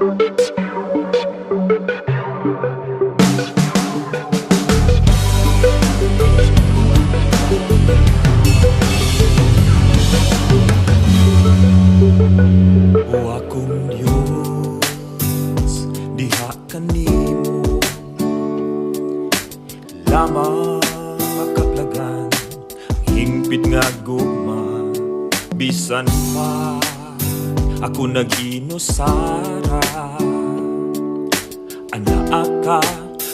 O akong Diyos, diha kanimo lamang makatlagan hingpit nga gugma. Bisan pa ako naghinusara, anaa ka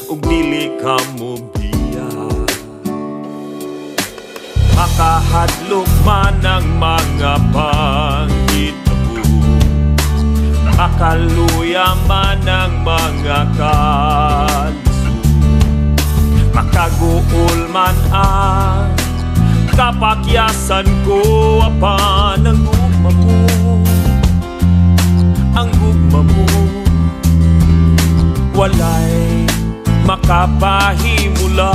ug dili ka mo biya. Makahadlok man ang mga panghitabo, makaluya man ang mga kalisod, makaguol man ang kapakyasan ko, apan ang gugma mo, ang gugma mo walay makapahimulan.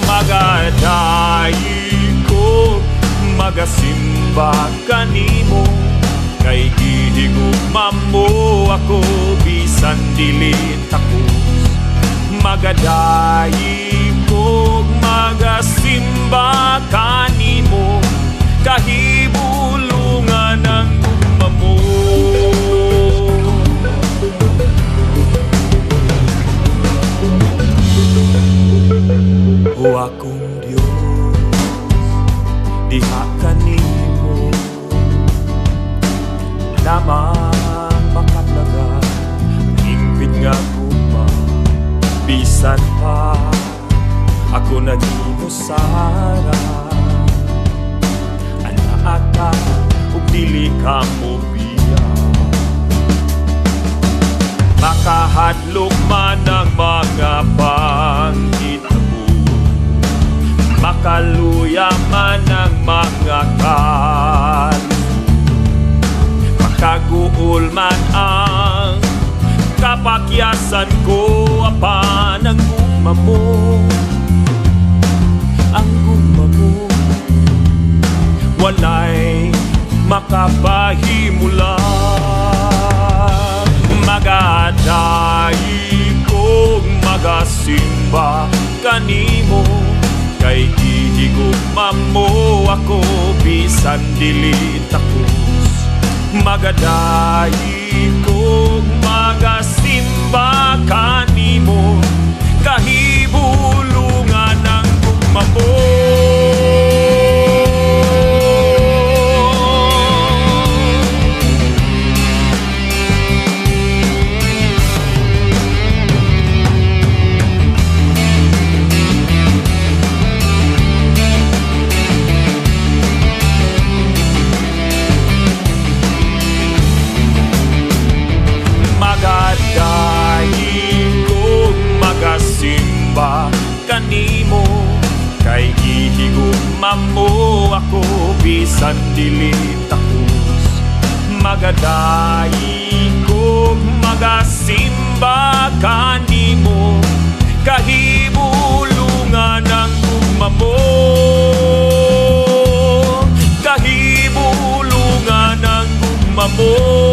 Magadayi ko, magasimba kanimo, kay gihigugma mo ako bisan dili takos. Magadayi ko, magasimba kanimo, kahibulungan ang gugma mo. O akong Diyos, diha kanimo lamang makatlagan hingpit nga gugma. Bisan pa ako naghinusara, anaa ka ug dili ka mo biya. Makahadlok man ang mga panghitabo, makaluya man ang mga kalisod, makaguol man ang kapakyasan ko, apan ang gugma mo, ang gugma mo walay makapahimulan. Magadayi ko, magasimba kanimo, kay gihigugma mo ako bisan dili takos. Magadayi ko, magasimba kanimo, kahibulungan ang gugma mo. Magadayi ko, magasimba kanimo, kay gihigugma mo ako bisan dili takos. Magadayi ko, magasimba kanimo, kahibulungan ang gugma mo, kahibulungan ang gugma mo.